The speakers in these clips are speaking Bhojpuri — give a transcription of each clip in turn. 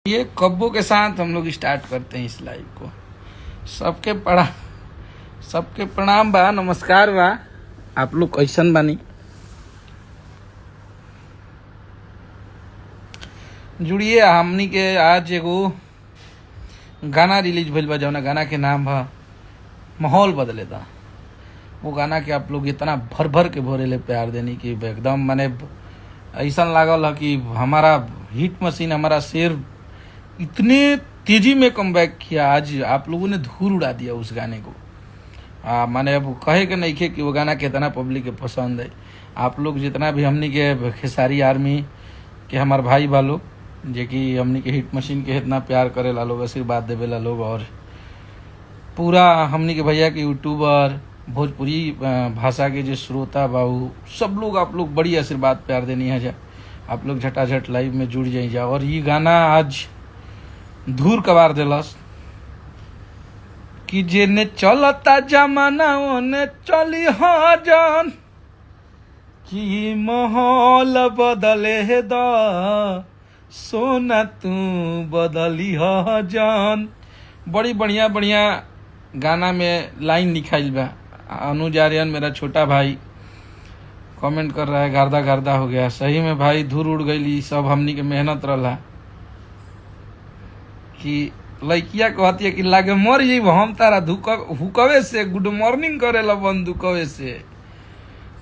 ये कब्बों के साथ हम लोग स्टार्ट करते हैं इस लाइव को। सबके प्रणाम बा, नमस्कार बा। आप लोग कैसन बानी? जुड़िए हमनी के। आज एगो गाना रिलीज भइल बा, जौना गाना के नाम बा माहौल बदले दा। वो गाना के आप लोग इतना भर भर के भरेले प्यार देनी कि एकदम माने ऐसा लागल है कि हमारा हिट मशीन, हमारा शेर इतने तेजी में कमबैक किया। आज आप लोगों ने धूल उड़ा दिया उस गाने को। माने अब कहे के नहीं खे कि वो गाना कितना पब्लिक के पसंद है। आप लोग जितना भी हमनी के खेसारी आर्मी के हमार भाई बा लोग, जे कि हमनी के हिट मशीन के इतना प्यार करे ला लोग, आशीर्वाद देवे ला लोग, और पूरा हमनी के भैया के यूट्यूबर, भोजपुरी भाषा के जो श्रोता बाबू सब लोग, आप लोग बड़ी आशीर्वाद प्यार देनी है। जा आप लोग झटाझट लाइव में जुड़ जाइए जा। और ये गाना आज धूर कबार दिलस कि जेने चलता जमाना ओने चली हाँ जान, कि माहौल बदले दा सोना तू बदली हाँ जान। बड़ी बढ़िया बढ़िया गाना में लाइन लिखाइल बा। अनुज आर्यन मेरा छोटा भाई कमेंट कर रहा है गर्दा गर्दा हो गया। सही में भाई धूर उड़ गई। सब हमनी के मेहनत रहा कि लड़किया कहती है कि लागे मर जाइब हम तारा हुकवे से गुड मॉर्निंग करे ला बंदूकवे से।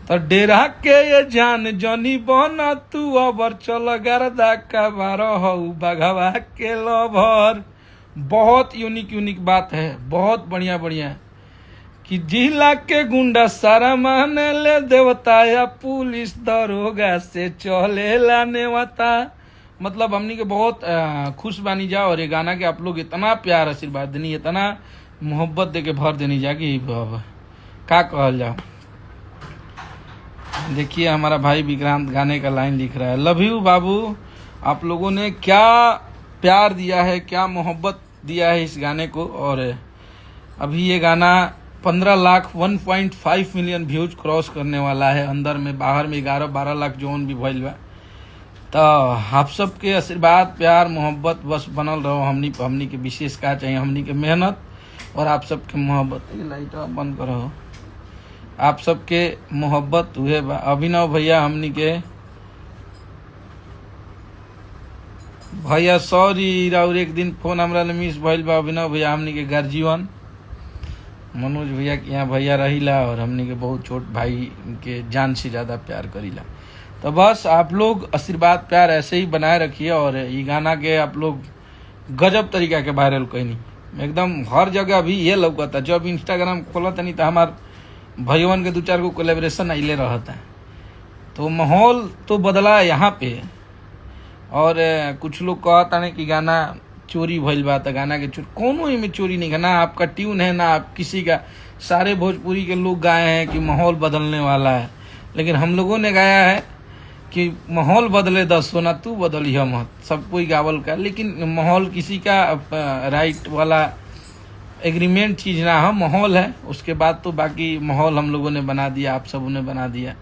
तो डेरा के ये जान जनी बना तू अबर चल गर्दा का बारो हऊ बघवा के लभर। बहुत यूनिक बात है, बहुत बढ़िया बढ़िया कि जिला के गुंडा सारा माने ले देवता या पुलिस दरोगा से चले ला नेवता। मतलब हमनी के बहुत खुश बानी जा। और ये गाना के आप लोग इतना प्यार आशीर्वाद देनी, इतना मोहब्बत दे के भर देनी जा कि का कहल जाओ। देखिए हमारा भाई विक्रांत गाने का लाइन लिख रहा है, लव यू बाबू। आप लोगों ने क्या प्यार दिया है, क्या मोहब्बत दिया है इस गाने को। और अभी ये गाना 15 लाख 1.5 मिलियन व्यूज क्रॉस करने वाला है। अंदर में बाहर में 11-12 लाख जोन भी भइल बा। तो आप सबके आशीर्वाद प्यार मोहब्बत बस बनल रहो। हमनी के विशेष का चाहिए, हमनी के मेहनत और आप सबके मोहब्बत। लाइट बंद करो। आप सबके मोहब्बत हुए बा। अभिनव भैया हमनी के भैया सॉरी और एक दिन फोन हमरा मिस भइल बा। अभिनव भैया हमनी के गर्जीवन मनोज भैया के यहाँ भैया रहीला और हमनी के बहुत छोट भाई के जान से ज्यादा प्यार करीला। तो बस आप लोग आशीर्वाद प्यार ऐसे ही बनाए रखिए। और ये गाना के आप लोग गजब तरीका के वायरल कहीं एकदम हर जगह भी ये लौकता। जब इंस्टाग्राम खोलता नहीं तो हमार भाइयों के 2-4 को कोलेब्रेशन अले रहता है। तो माहौल तो बदला यहाँ पे। और कुछ लोग कहता नहीं कि गाना चोरी भइल बा। तो गाना के कोनो ही में चोरी नहीं, ना आपका ट्यून है ना आप किसी का। सारे भोजपुरी के लोग गाए हैं कि माहौल बदलने वाला है, लेकिन हम लोगों ने गाया है कि माहौल बदले दस सोना तू बदली हम। सब कोई गावल का, लेकिन माहौल किसी का राइट वाला एग्रीमेंट चीज ना है, माहौल है। उसके बाद तो बाकी माहौल हम लोगों ने बना दिया, आप सबों ने बना दिया।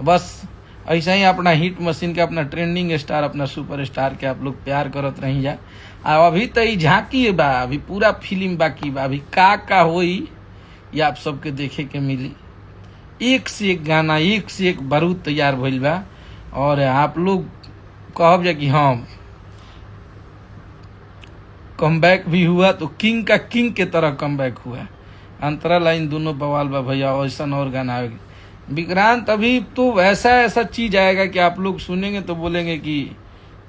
बस ऐसा ही अपना हिट मशीन का, अपना ट्रेंडिंग स्टार, अपना सुपर स्टार के आप लोग प्यार करत रही जा। अभी तो ये झांकी बा, अभी पूरा फिल्म बाकी बा। अभी का होई ये आप सबके देखे के मिली। एक से एक गाना, एक से एक बारूद तैयार भइल बा। और आप लोग कहब जा कि हाँ कमबैक भी हुआ तो किंग का किंग के तरह कमबैक हुआ। अंतरा लाइन दोनों बवाल बा भैया। ऐसा और गाना आएगा विक्रांत। अभी तो ऐसा चीज आएगा कि आप लोग सुनेंगे तो बोलेंगे कि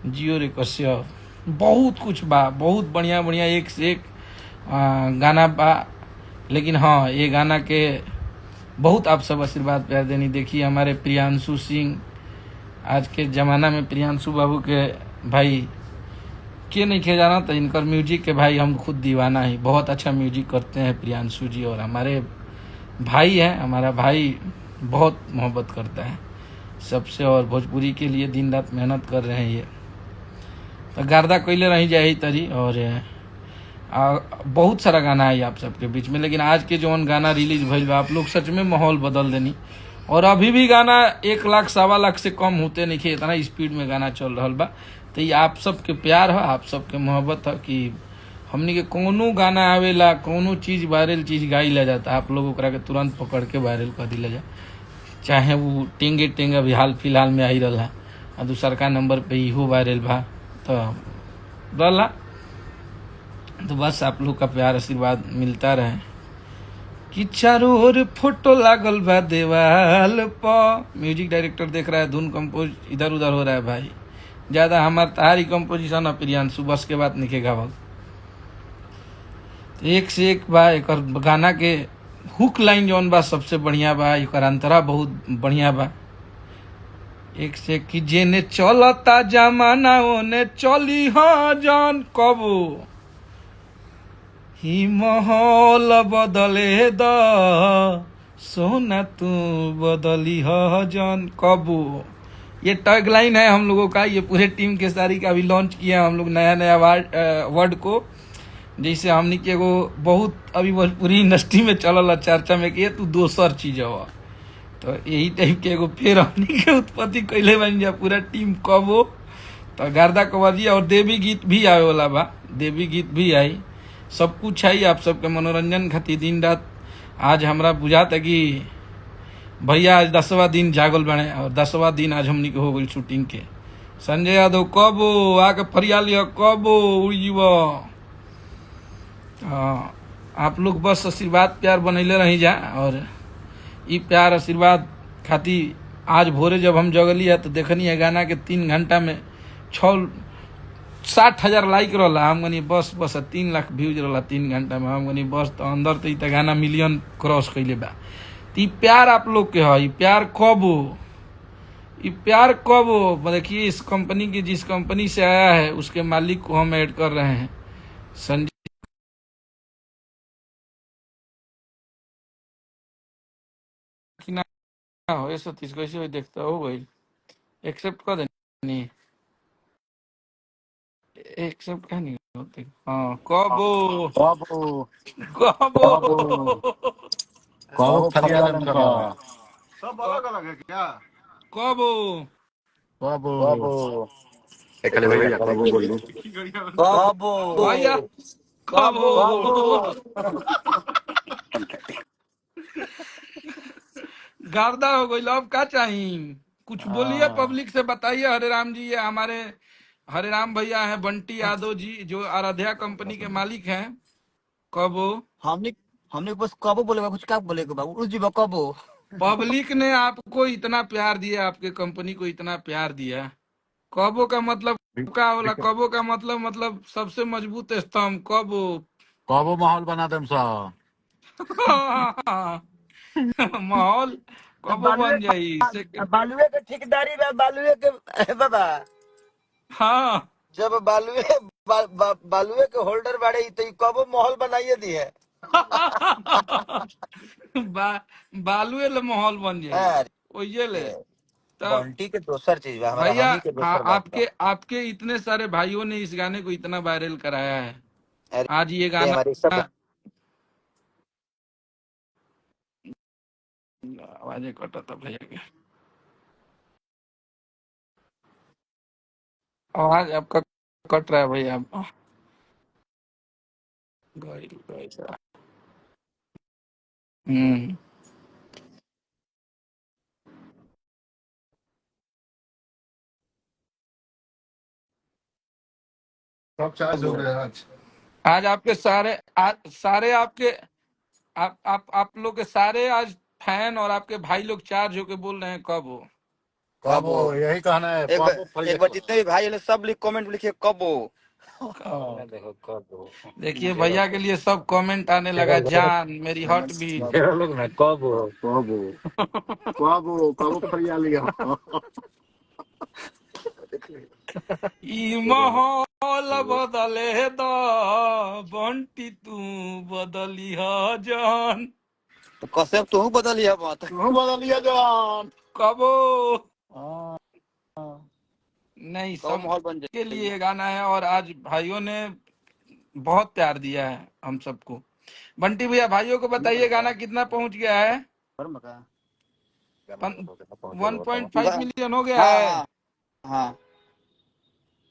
जियो रे कश्यप। बहुत कुछ बा, बहुत बढ़िया बढ़िया एक से एक गाना बा। लेकिन हाँ ये गाना के बहुत आप सब आशीर्वाद प्यार देनी। देखिए हमारे प्रियांशु सिंह, आज के ज़माना में प्रियांशु बाबू के भाई के नहीं खे जाना, तो इनकर म्यूजिक के भाई हम खुद दीवाना ही। बहुत अच्छा म्यूजिक करते हैं प्रियांशु जी। और हमारे भाई हैं, हमारा भाई बहुत मोहब्बत करता है सबसे और भोजपुरी के लिए दिन रात मेहनत कर रहे हैं। ये तो गर्दा कैले रही जाए तरी। और बहुत सारा गाना है आप सबके बीच में, लेकिन आज के जो गाना रिलीज भइल बा, आप लोग सच में माहौल बदल देनी। और अभी भी गाना 1 लाख 1.25 लाख से कम होते नहीं खे, इतना स्पीड में गाना चल रहा बा। तो ये आप सबके प्यार है, आप सबके मोहब्बत है कि हमनी के कोनो गाना आवेला, कोनो चीज वायरल चीज गाई ला जाता, आप लोग ओकरा के तुरंत पकड़ के वायरल कर दिला जा। चाहे वो टेंगे टेंगे अभी हाल फिलहाल में आई रहा और दूसर का नंबर पे इहो वायरल बा तो रहा। तो बस आप लोग का प्यार आशीर्वाद मिलता रहे कि चारों ओर फोटो लागल बा देवाल पर। म्यूजिक डायरेक्टर देख रहा है, धुन कंपोज इधर उधर हो रहा है भाई। ज्यादा हमार तारी कंपोजिशन प्रियांशु बस के बात निके गावल। एक से एक बा एक गाना के हुक लाइन जौन बा सबसे बढ़िया बा, एक अंतरा बहुत बढ़िया बा। एक से कि जेने चलता जमाना ओने चली हाँ जान कबो, ही माहौल बदले द सोना तू बदली हाँ जान कबो। ये टैग लाइन है हम लोगों का, ये पूरे टीम के सारी का भी लॉन्च किया हम लोग नया नया वर्ड को। जैसे हमने के एगो बहुत अभी भोजपुरी इंडस्ट्री में चलल चर्चा में कि तू दोसर चीज हो, तो यही टाइप के एगो फिर हमने के उत्पत्ति कैले बन जा पूरा टीम कबो। तो गर्दा कवरिया और देवी गीत भी आवे वाला बा, देवी गीत भी आई, सब कुछ आई आप सबके मनोरंजन खातिर दिन रात। आज हमरा बुझाता कि भैया आज 10वां दिन जागल बने और 10वां दिन आज हमने के हो गई शूटिंग के। संजय यादव कबो आके फरियाल कबो उड़ीब। आप लोग बस आशीर्वाद प्यार बनैले रही जा और ई प्यार आशीर्वाद खातिर आज भोरे जब हम जगली है तो देखनी है गाना के 3 घंटा में 60,000 लाइक रहा। हम गनी बस 3 लाख व्यूज रहा 3 घंटा में। हम गनी बस तो अंदर तो इतना गाना मिलियन क्रॉस कैले बा। तो प्यार आप लोग के है, प्यार कब हो, ये प्यार कब हो। देखिए इस कंपनी की जिस कंपनी से आया है उसके मालिक को हम ऐड कर रहे हैं संजय हो। ये सतीश कैसे हो देखता हो गई एक्सेप्ट कर देनी, एक्सेप्ट क्या नहीं होती। हाँ कब हो कबो कब कबो हो कबो फरियाल का सब अलग अलग है क्या? कब हो कबो कबो खाली भैया कबो बोलू कबो भैया कब कबो हो गर्दा हो गई। अब क्या चाहिए, कुछ बोलिए पब्लिक से बताइए। हरे राम जी, ये हमारे हरे राम भैया हैं, बंटी यादव जी जो आराध्या कंपनी के मालिक हैं। कब हो हमने हमने बस कबो बोलेगा, कुछ क्या बोलेगा बाबू उस जी कबो। पब्लिक ने आपको इतना प्यार दिया, आपके कंपनी को इतना प्यार दिया। कबो का मतलब क्या होला, कबो का मतलब सबसे मजबूत स्तंभ कबो। कबो माहौल बना देम सा माहौल कबो बालुए बन जाई से। बालुए के ठेकेदारी बा, बालुए के बाबा हाँ जब बालुए के होल्डर बाड़े तो कबो माहौल बनाइए दी है। बालुए ले माहौल बन जाई अरे ओये ले। तब बंटी के दोसर चीज बा, हमारा भैया हमी के दोसर बात बा। आपके आपके इतने सारे भाइयों ने इस गाने को इतना वायरल कराया है। आज ये अरे गाना हमारे सब आवाज कटा था भैया के, आवाज आपका कट रहा है भैया। गइल गइल। हम्म सब चार्ज हो गया आज। आज आपके सारे आपके आप लोग के सारे आज फैन और आपके भाई लोग चार्ज होके बोल रहे हैं कब हो। कबो यही कहना है एक कबो बार एक बार जितने भी भाई हैं सब कमेंट लिखिए कबो। देखो कबो देखिए भैया के लिए सब कमेंट आने लगा, जान मेरी हॉट बीट। लोग ना कबो कबो कबो कबो फरियाल ई माहौल बदले द बंटी तू बदली ह जान तो कसम तू बदलिया बात। बदल लिया जान कबो। हाँ, नहीं कबो सब माहौल बन के जाएगी। लिए ये गाना है और आज भाइयों ने बहुत प्यार दिया है हम सबको। बंटी भैया भाइयों को बताइए गाना कितना पहुंच गया है। पर मका 1.5 मिलियन हो गया हाँ है। हाँ हाँ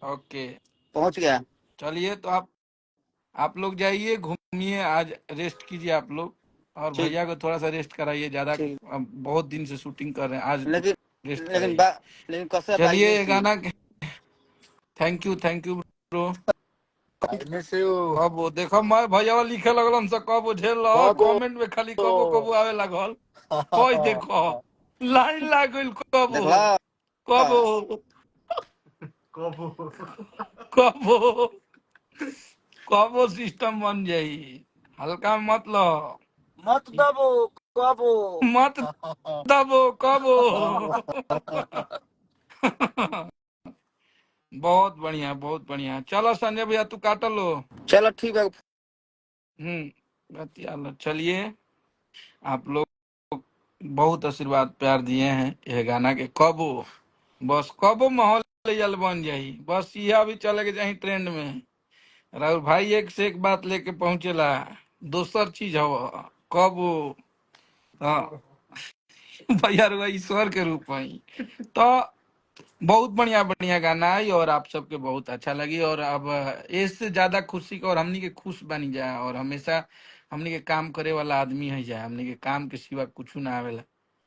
ओके, पहुंच गया। चलिए तो आप लोग जाइए, घूमिए, आज रेस्ट कीजिए आप लोग, और ठीक। भैया को थोड़ा सा रेस्ट कराइए, ज्यादा ठीक। बहुत दिन से शूटिंग कर रहे हैं, आज लेकिन रेस्ट लेकिन कराइए। लेकिन कसरत आई चलिए ये मिस यू। गाना, thank you bro. I miss you. कब वो देखो मैं भैया लिखे लगल से, कब वो झेल रहा Kabo. कमेंट में खाली कबो कबो आवे लागल। होय देखो लाइन लाग गइल, कबो देखला। कबो Kabo. कबो कबो सिस्टम बन जाई, हल्का में मत लो, मत दबो कबो। मत दबो कबो। बहुत बढ़िया बहुत बढ़िया, चलो संजय भैया तू काट लो। चलो ठीक है। बतिया लो, चलिए आप लोग बहुत आशीर्वाद प्यार दिए हैं यह गाना के, कबो बस कबो माहौल जल बन जाई, बस यह अभी चले के जाही ट्रेंड में। राहुल भाई एक से एक बात लेके पहुंचेला, दोसर चीज हव कबो। हाँ, भैया रुआ ईश्वर के रूप में तो बहुत बढ़िया बढ़िया गाना आई, और आप सबके बहुत अच्छा लगी, और अब इससे ज्यादा खुशी का और हमनी के खुश बनी जाए, और हमेशा हमनी के काम करे वाला आदमी है जाए, हमनी के काम के सिवा कुछ ना आवेला,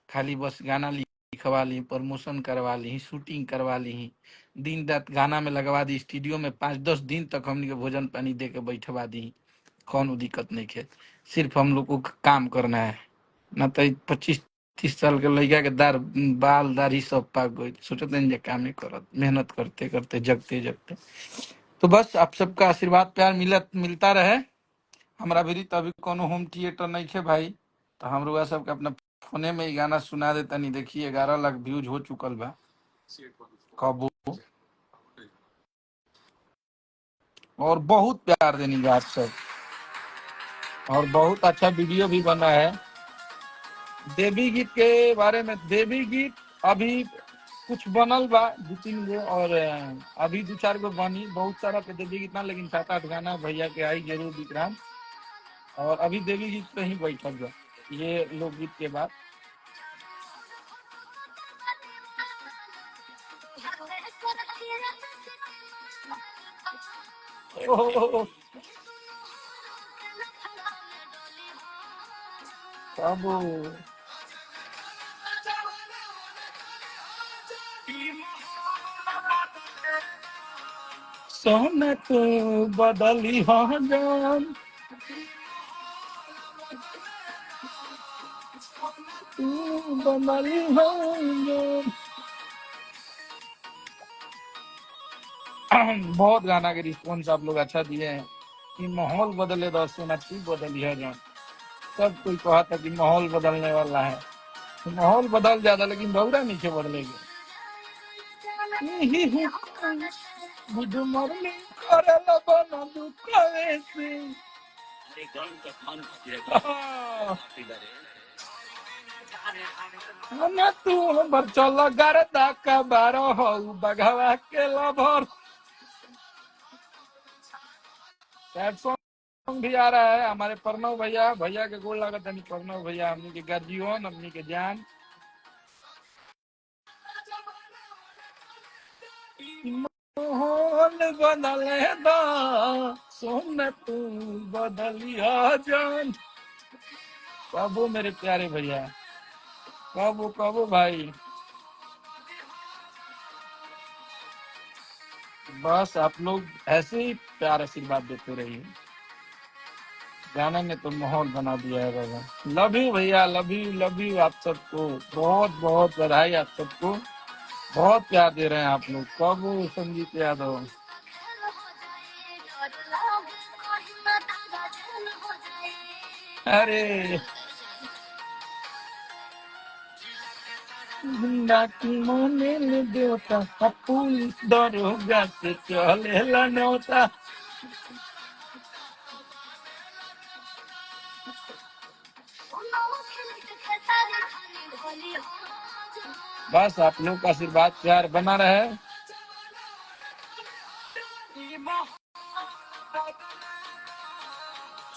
खाली बस गाना लिखवा ली, प्रमोशन करवा ली, शूटिंग करवा ली, दिन रात गाना में लगवा दी, स्टूडियो में 5-10 दिन तक हमनी के भोजन पानी दे के बैठवा दी, कौन दिक्कत नहीं है, सिर्फ हम लोग को काम करना है। ना तो 25-30 साल के लड़का के बाल दाढ़ी सब पाक गई, सोचते हैं जे काम नहीं करत, मेहनत करते करते जगते जगते। तो बस आप सबका आशीर्वाद प्यार मिलता रहे। हमारा भी तो अभी कोनो होम थिएटर नहीं है भाई, तो हम लोग सबके अपना फोने में ही गाना सुना देता, नहीं देखिए 11 लाख व्यूज हो चुकल बा कबो, और बहुत प्यार देनी आप सब, और बहुत अच्छा वीडियो भी बना है देवी गीत के बारे में। देवी गीत अभी कुछ बनल बा 2-3 गो, और अभी 2-4 गो बनी, बहुत सारा पे देवी गीत ना, लेकिन 7-8 गाना भैया के आई जरूर विक्रांत, और अभी देवी गीत पे ही बैठल बा ये लोकगीत के बाद। ओह, कबो सोना तो बदली हो जान, तू बदली हो जान। बहुत गाना के रिस्पॉन्स आप लोग अच्छा दिए हैं कि माहौल बदले दो सोना तू बदली है जान, सब कोई कहा था कि माहौल बदलने वाला है, तो माहौल बदल जाता लेकिन बहुरा नीचे बदलेगा। यही हुक्म बुझ मरली करेला बना दुखावे से। ना तू हमर चल गरदा का बारो हो बघवा के लभर। सैड सॉन्ग भी आ रहा है हमारे प्रणव भैया, भैया के गोल लागत है प्रणव भैया, हमनी के गर्जियन, हमनी के जान। माहौल बदले दा सोन तू बदलिया जान, कबो मेरे प्यारे भैया, कबो कबो भाई। बस आप लोग ऐसे ही प्यार आशीर्वाद देते रहिए, गाना ने तो माहौल बना दिया है बाबा। लव यू भैया, लव यू आप सबको, बहुत बहुत बधाई आप सबको, बहुत प्यार दे रहे हैं आप लोग। कबो संगीत यादव, अरे नाकी मोने ले देवता पुलिस दरोगा से चलेला नौता। बस आप लोग का आशीर्वाद प्यार बना रहे।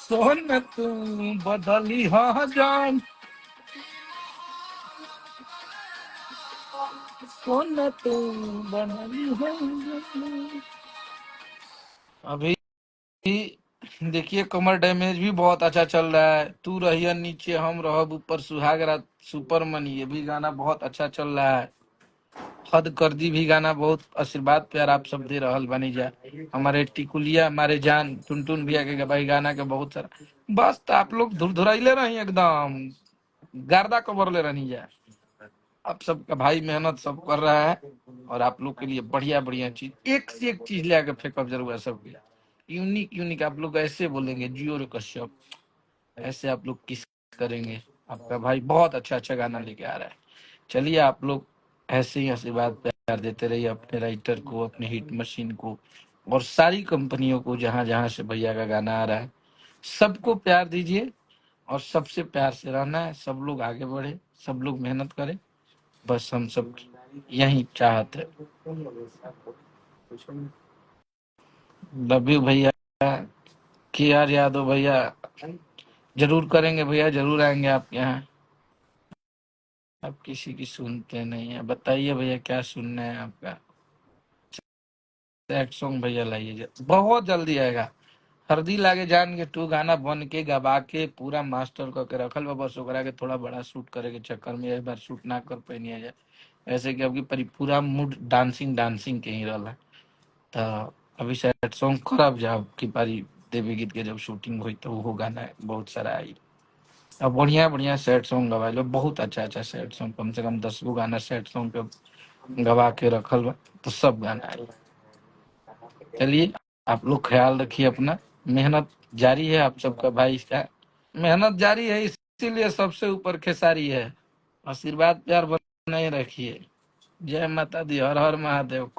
सोन तू बदली हाँ जान, कौन तुम बनानी है। अभी देखिए कमर डैमेज भी बहुत अच्छा चल रहा है, तू रहिया नीचे हम रहब ऊपर सुहाग रात सुपरमन, ये भी गाना बहुत अच्छा चल रहा है। हद कर दी भी गाना बहुत आशीर्वाद प्यार आप सब दे रहल बनी जा। हमारे टिकुलिया हमारे जान टुनटुन भैया के भाई गाना के बहुत सारा, बस तो आप लोग धुरधुराइले रही एकदम गर्दा कवर ले रही जा। आप सबका भाई मेहनत सब कर रहा है और आप लोग के लिए बढ़िया बढ़िया चीज एक से एक चीज ले आके फेंकअप जरूर है सबके। यूनिक यूनिक आप लोग ऐसे बोलेंगे जियो रे कश्यप, ऐसे आप लोग किस करेंगे। आपका भाई बहुत अच्छा अच्छा गाना लेके आ रहा है। चलिए आप लोग ऐसे ही आशीर्वाद प्यार देते रहिए अपने राइटर को, अपने हिट मशीन को और सारी कंपनियों को जहां जहां से भैया का गाना आ रहा है। सबको प्यार दीजिए और सबसे प्यार से रहना है। सब लोग आगे बढ़े, सब लोग मेहनत करें, बस हम सब यही चाहते हैं। लव यू भैया। के आर यादव भैया, जरूर करेंगे भैया, जरूर आएंगे आपके यहाँ। आप किसी की सुनते नहीं है, बताइए भैया क्या सुनना है आपका। सैड सॉन्ग भैया लाइए, बहुत जल्दी आएगा। हरदी लागे जान के टू गाना बन के गवा के पूरा मास्टर करके रखल बा, बस ओकरा के थोड़ा बड़ा शूट करे के चक्कर में एक बार शूट ना कर पैनी है। ऐसे कि अभी पूरा मूड डांसिंग डांसिंग के ही रहला। तो अभी सैड सॉन्ग खराब जा की पारी देवी गीत के जब शूटिंग हुई तो वो गाना बहुत सारा आई। अब बढ़िया बढ़िया सैड सॉन्ग गवाए लो, बहुत अच्छा अच्छा सैड सॉन्ग, कम से कम 10 गो गाना सैड सॉन्ग पे गवा के रखल बा, तो सब गाना आई। चलिए आप लोग ख्याल रखिए अपना, मेहनत जारी है आप सबका भाई का, मेहनत जारी है इसीलिए सबसे ऊपर खेसारी है। आशीर्वाद प्यार बनाए रखिए। जय माता दी, हर हर महादेव।